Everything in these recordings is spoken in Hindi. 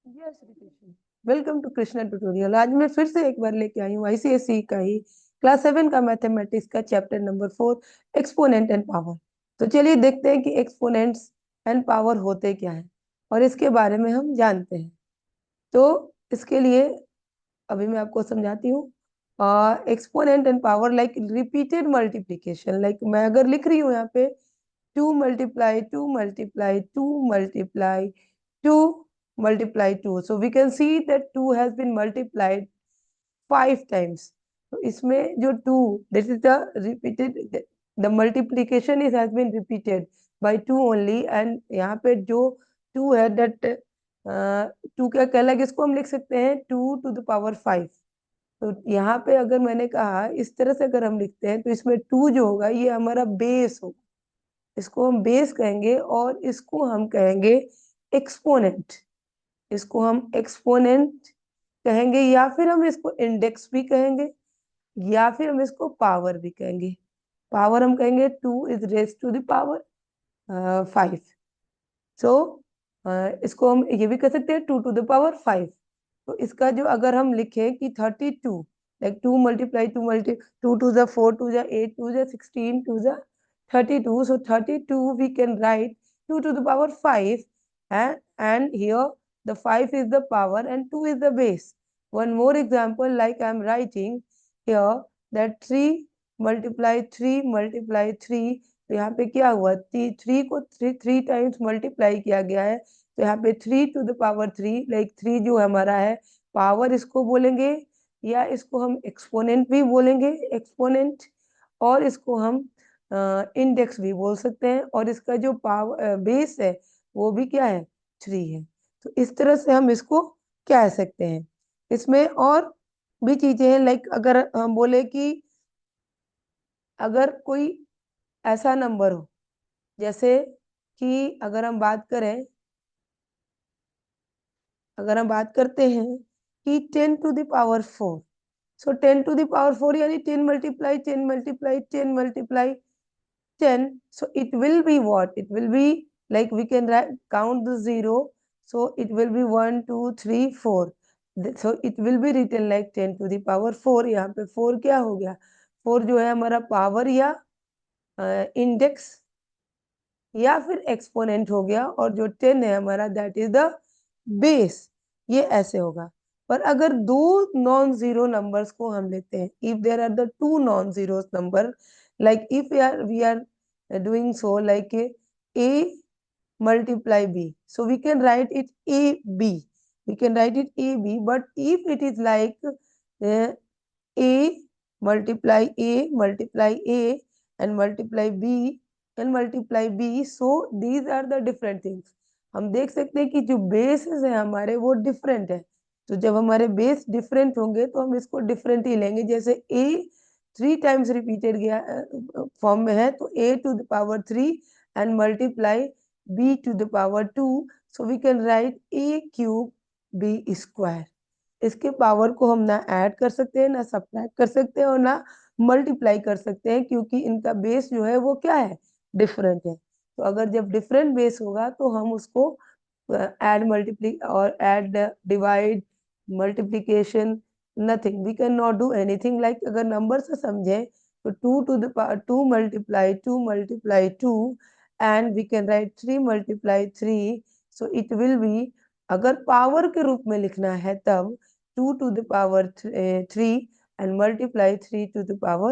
Yes Ritesh, welcome to Krishna tutorial. आज मैं फिर से एक बार लेके आई हूँ आईसीएसई का ही क्लास 7 का मैथमेटिक्स का chapter number 4, exponent and power. तो चलिए देखते हैं कि एक्सपोनेंट्स एंड पावर होते क्या है और इसके बारे में हम जानते हैं। तो इसके लिए अभी मैं आपको समझाती हूँ। Exponent and power like repeated multiplication, like मैं अगर लिख रही हूँ यहाँ पे 2 multiply 2 multiply 2 multiply 2, so we can see that 2 has been multiplied 5 times. तो इसमें जो 2, this is the repeated, the multiplication is has been repeated by 2 only, and यहाँ पे जो 2 है that 2 क्या अलग, इसको हम लिख सकते हैं 2 to the power 5। तो यहाँ पे अगर मैंने कहा इस तरह से अगर हम लिखते हैं तो इसमें 2 जो होगा ये हमारा बेस होगा, इसको हम बेस कहेंगे और इसको हम कहेंगे एक्सपोनेंट। इसको हम एक्सपोनेंट कहेंगे या फिर हम इसको इंडेक्स भी कहेंगे या फिर हम इसको पावर भी कहेंगे। पावर हम कहेंगे 2 is raised to the power 5। सो इसको हम ये भी कह सकते हैं 2 to the power 5। तो इसका जो अगर हम लिखें कि 32, like 2 multiply 2 multiply 2 to the 4 to the 8 to the 16 to the 32, so 32 we can write 2 to the power 5, and here the 5 is the power and 2 is the base. One more example, like I am writing here that 3 multiply 3 multiply 3, तो यहाँ पे क्या हुआ, 3 को 3 टाइम्स मल्टीप्लाई किया गया है, तो यहाँ पे 3 to the power 3, लाइक 3 जो हमारा है पावर इसको बोलेंगे या इसको हम एक्सपोनेंट भी बोलेंगे, एक्सपोनेंट, और इसको हम इंडेक्स भी बोल सकते हैं, और इसका जो पावर बेस है वो भी क्या है, 3 है। तो इस तरह से हम इसको कह सकते हैं। इसमें और भी चीजें हैं, लाइक अगर हम बोले कि अगर कोई ऐसा नंबर हो, जैसे कि अगर हम बात करते हैं कि 10 to the power 4, so 10 to the power 4 यानी 10 multiply 10 multiply 10 multiply 10, so it will be what, it will be like we can count the zero, so it will be 1 2 3 4, so it will be written like 10 to the power 4। यहाँ पे 4 क्या हो गया, 4 जो है हमारा पावर या इंडेक्स या फिर एक्सपोनेंट हो गया, और जो 10 है हमारा दैट इज द बेस। ये ऐसे होगा। पर अगर दो नॉन जीरो नंबर्स को हम लेते हैं, if there are the two non zero number, like if we are doing so like a multiply b, so we can write it ab, we can write it ab, but if it is like a multiply a and multiply b and multiply b, so these are the different things। हम देख सकते हैं कि जो बेसेस है हमारे वो डिफरेंट है, तो जब हमारे बेस डिफरेंट होंगे तो हम इसको डिफरेंट ही लेंगे। जैसे a 3 टाइम्स रिपीटेड गया फॉर्म में है, तो a to the power 3 and multiply b to the power 2, so we can write a cube b square। इसके पावर को हम ना ऐड कर सकते हैं, ना सब्ट्रैक्ट कर सकते हैं, और ना मल्टीप्लाई कर सकते हैं, क्योंकि इनका बेस जो है वो क्या है, डिफरेंट है। तो अगर जब डिफरेंट बेस होगा तो हम उसको ऐड मल्टीप्ली और add divide multiplication, nothing, we can not do anything. Like अगर नंबर से समझें तो 2 multiply 2 and we can write 3 multiply 3, so it will be, अगर पावर के रूप में लिखना है तब 2 to the power 3 and multiply 3 to the power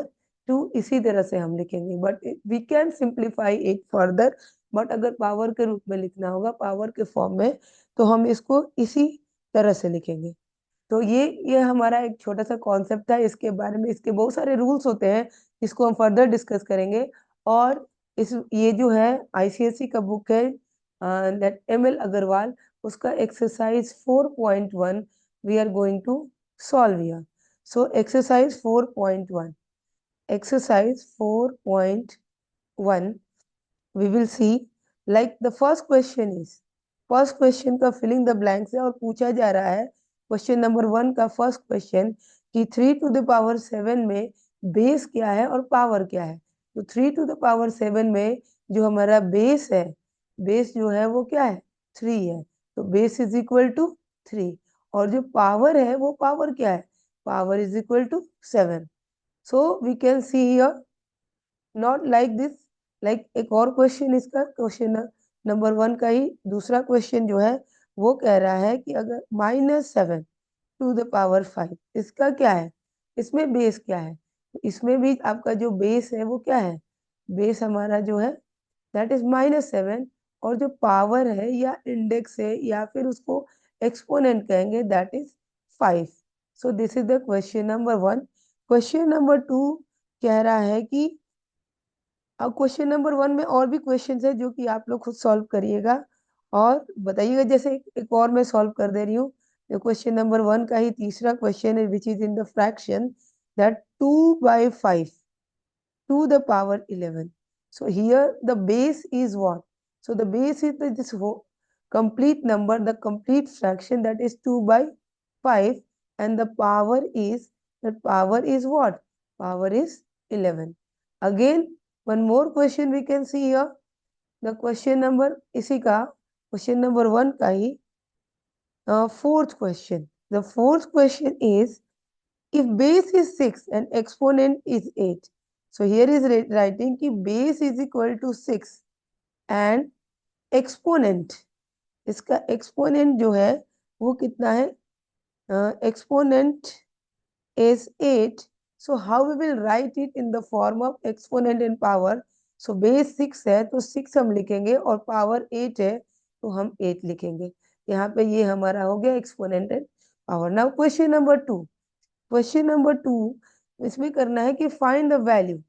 2, इसी तरह से हम लिखेंगे, but we can simplify it further. But अगर पावर के रूप में लिखना होगा, पावर के फॉर्म में, तो हम इसको इसी तरह से लिखेंगे। तो ये हमारा एक छोटा सा कॉन्सेप्ट है, इसके बारे में इसके बहुत सारे रूल्स होते हैं, इसको हम फर्दर डिस्कस करेंगे। और इस ये जो है आईसीएसई का बुक है दैट एमएल अग्रवाल, उसका exercise 4.1 we are going to solve here. So exercise 4.1, exercise 4.1, we will see, like the first question is, first question का फिलिंग द ब्लैंक्स है, और पूछा जा रहा है क्वेश्चन नंबर 1 का फर्स्ट क्वेश्चन कि 3 to the power 7 में बेस क्या है और पावर क्या है। तो 3 to the power 7 में जो हमारा बेस है, बेस जो है वो क्या है, 3 है, तो बेस इज इक्वल टू 3 और जो पावर है वो पावर क्या है, power is equal to 7. So we can see here not like this, like एक और क्वेश्चन, इसका क्वेश्चन नंबर 1 का ही दूसरा क्वेश्चन जो है वो कह रहा है कि अगर -7 टू द पावर 5, इसका क्या है, इसमें बेस क्या है, इसमें भी आपका जो बेस है वो क्या है, बेस हमारा जो है दैट इज -7 और जो पावर है या इंडेक्स है या फिर उसको एक्सपोनेंट कहेंगे that is 5. So this is the question number 1. Question number 2 कह रहा है कि अब क्वेश्चन नंबर 1 में और भी क्वेश्चंस है जो कि आप लोग खुद सॉल्व करिएगा और बताइएगा. जैसे एक और मैं सॉल्व कर दे रही हूँ. क्वेश्चन नंबर 1 का ही तीसरा क्वेश्चन है which is in the fraction that 2/5 to the power 11. So here the base is what? So the base is this whole complete number, the complete fraction, that is 2/5, and the power is what? Power is 11. Again, one more question we can see here. The question number इसी का question number 1 का ही fourth question. The fourth question is, if base is 6 and exponent is 8, so here is writing ki base is equal to 6 and exponent, इसका exponent जो है वो कितना है, exponent is 8. So how we will write it in the form of exponent and power? So base 6 है तो 6 हम लिखेंगे और power 8 है तो हम 8 लिखेंगे. यहाँ पे ये हमारा हो गया exponent and power. Now question number 2. Question number 2 इसमें करना है कि फाइंड द वैल्यू,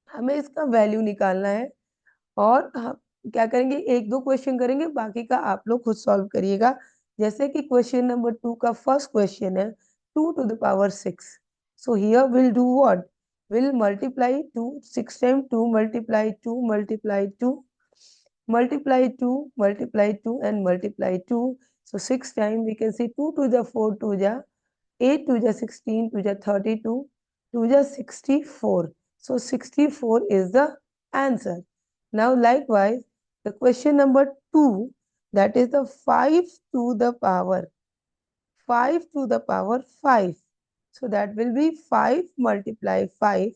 हमें इसका वैल्यू निकालना है और हम क्या करेंगे, एक दो क्वेश्चन करेंगे, बाकी का आप लोग खुद सॉल्व करिएगा. जैसे कि क्वेश्चन नंबर 2 का फर्स्ट क्वेश्चन है 2 to the power 6. So here will do what, will multiply 2, 6 time 2 multiply 2 multiply 2 multiply 2 multiply 2 and multiply 2. So 6 time we can see 2 to the 4 to the 8 to the 16 to the 32 to the 64. So 64 is the answer. Now likewise the question number 2, that is the 5 to the power 5 to the power 5. So that will be 5 multiply 5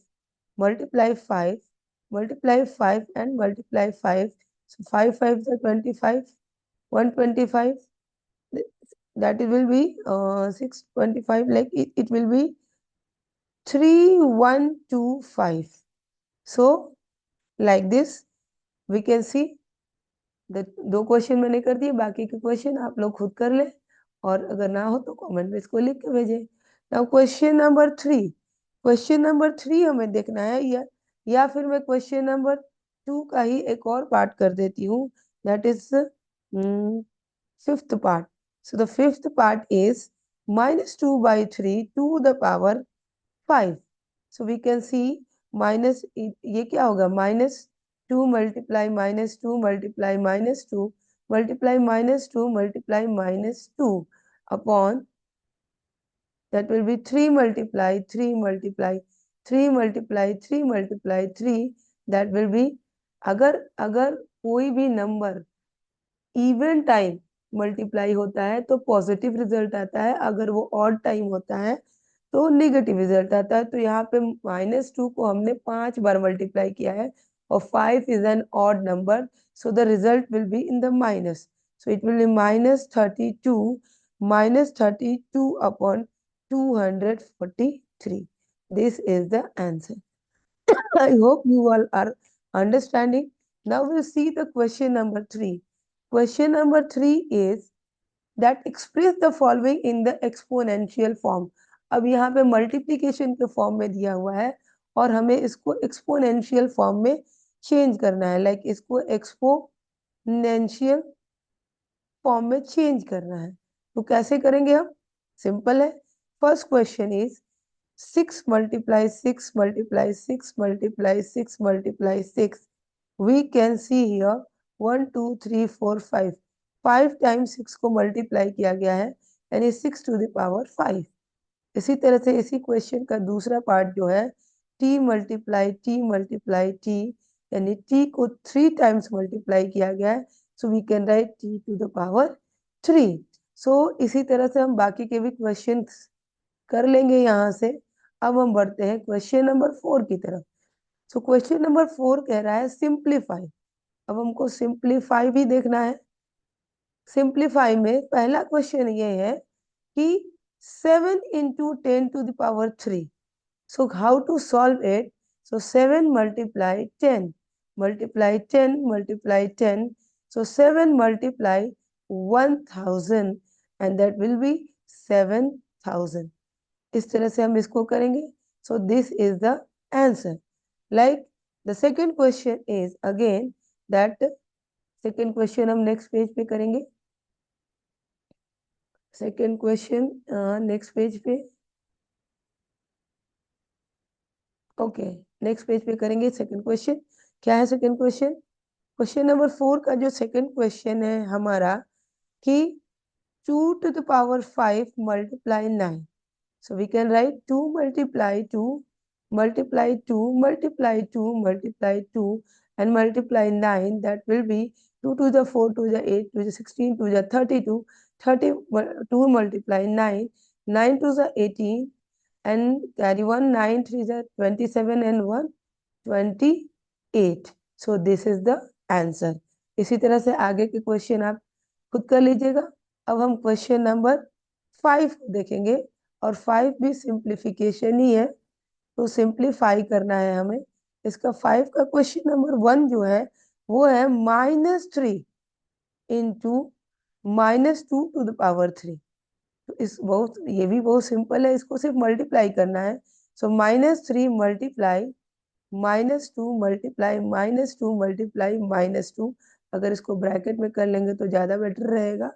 multiply 5 multiply 5 and multiply 5. So 5 5 is 25, 125. That it will be 625, like it will be 3125. So like this we can see the दो क्वेश्चन मैंने कर दिए, बाकी के क्वेश्चन आप लोग खुद कर ले और अगर ना हो तो कमेंट में इसको लिख के भेजें. Now question number 3, question number 3 हमें देखना है या फिर मैं क्वेश्चन नंबर 2 का ही एक और पार्ट कर देती हूँ, that is fifth part. So the fifth part is -2/3 to the power 5. So we can see minus ये क्या होगा, -2 multiply -2 multiply -2 multiply -2 multiply -2 upon that will be 3 multiply 3 multiply 3 multiply 3 multiply 3. that will be अगर अगर कोई भी नंबर इवन टाइम मल्टीप्लाई होता है तो पॉजिटिव रिजल्ट आता है, अगर वो ऑड टाइम होता है तो नेगेटिव रिजल्ट आता है. तो यहाँ पे -2 को हमने 5 बार मल्टीप्लाई किया है और 5 is an odd number, so the result will be in the minus. So it will be -32 upon 243. This is the answer. I hope you all are understanding. Now we'll see the question number 3. Question number 3 is that express the following in the exponential form. अब यहाँ पे मल्टीप्लीकेशन के फॉर्म में दिया हुआ है और हमें इसको एक्सपोनेंशियल फॉर्म में चेंज करना है, लाइक इसको एक्सपोनेंशियल फॉर्म में चेंज करना है. तो कैसे करेंगे हम, सिंपल है. First question is 6 multiply 6 multiply 6 multiply 6 multiply 6. We can see here 1 2 3 4 5. 5 times 6 को मल्टीप्लाई किया गया है यानी 6 to the power 5. इसी तरह से इसी क्वेश्चन का दूसरा पार्ट जो है t मल्टीप्लाई t यानी t को 3 टाइम्स मल्टीप्लाई किया गया है. So we can write t to the power 3. इसी तरह से हम बाकी के भी क्वेश्चन कर लेंगे यहाँ से। अब हम बढ़ते हैं क्वेश्चन नंबर 4 की तरफ। क्वेश्चन नंबर 4 कह रहा है सिंप्लीफाई। अब हमको सिंप्लीफाई भी देखना है। सिंप्लीफाई में पहला क्वेश्चन ये है कि 7 into 10 to the power 3. So how to solve it? So 7 multiply 10 multiply 10 multiply 10. So 7 multiply 1000 and that will be 7000. इस तरह से हम इसको करेंगे. So this is the answer. Like the second question is again that second question हम next page पे करेंगे. सेकेंड क्वेश्चन नेक्स्ट पेज पे. ओके, नेक्स्ट पेज पे करेंगे सेकेंड क्वेश्चन. क्या है सेकेंड क्वेश्चन? क्वेश्चन नंबर 4 का जो सेकेंड क्वेश्चन है हमारा कि 2 to the power 5 multiply 9. So we can write 2 multiply 2 multiply 2 multiply 2 multiply 2 and multiply 9. That will be 2 to the 4 to the 8 to the 16 to the 32. 32 multiply 9. 9 to the 18 and carry 1. 9 3 the 27 and 1 28. So this is the answer. इसी तरह से आगे के क्वेश्चन आप खुद कर लीजिएगा. अब हम क्वेश्चन नंबर 5 देखेंगे और 5 भी सिंप्लीफिकेशन ही है. तो सिंप्लीफाई करना है हमें. इसका 5 का क्वेश्चन नंबर 1 जो है वो है -3 into -2 to the power 3. तो ये भी बहुत सिंपल है. इसको सिर्फ मल्टीप्लाई करना है. सो -3 मल्टीप्लाई -2 मल्टीप्लाई -2 मल्टीप्लाई -2. अगर इसको ब्रैकेट में कर लेंगे तो ज़्यादा बेटर रहेगा.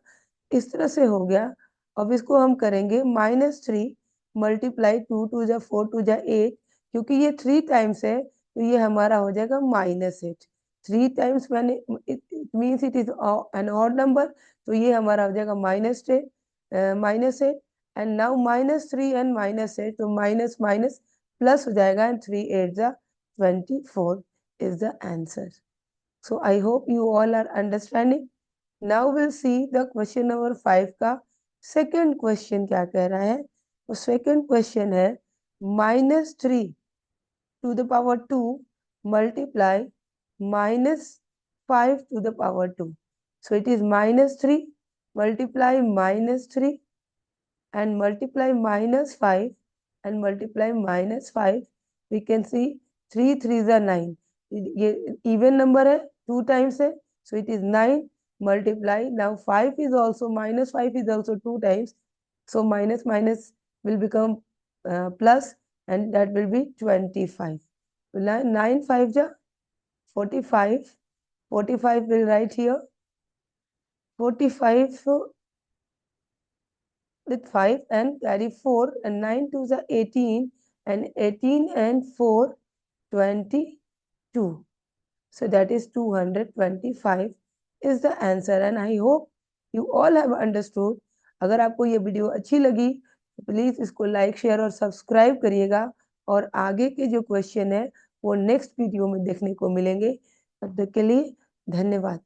इस तरह से हो गया. अब इसको हम करेंगे -3 मल्टीप्लाई 2 टू जा 4 टू जा 8. क्योंकि ये 3 टाइम्स है तो ये हमारा हो जाएगा -8. 3 टाइम्स मैंने it means it is an odd number. तो ये हमारा हो जाएगा -8 एंड नाउ -3 एंड -8. तो माइनस माइनस प्लस हो जाएगा एंड 3 8 जा 24 is the answer. So I hope you all are understanding. Now we'll see the question number 5 का second question क्या कह रहा है. तो second question है -3 to the power 2 multiply -5 to the power 2. So it is -3 multiply -3 and multiply -5 and multiply -5. We can see 3 3s are 9. ये even number है, 2 times है. So it is 9 multiply. Now 5 is also -5 is also 2 times. So minus minus will become plus and that will be 25. 9 5 ja 45. 45 will write here. 45 with 5 and carry 4 and 9 to the 18 and 18 and 4 22. So that is 225 is the answer and I hope you all have understood. अगर आपको ये वीडियो अच्छी लगी तो प्लीज़ इसको लाइक शेयर और सब्सक्राइब करिएगा और आगे के जो क्वेश्चन है वो नेक्स्ट वीडियो में देखने को मिलेंगे. तब तक के लिए धन्यवाद.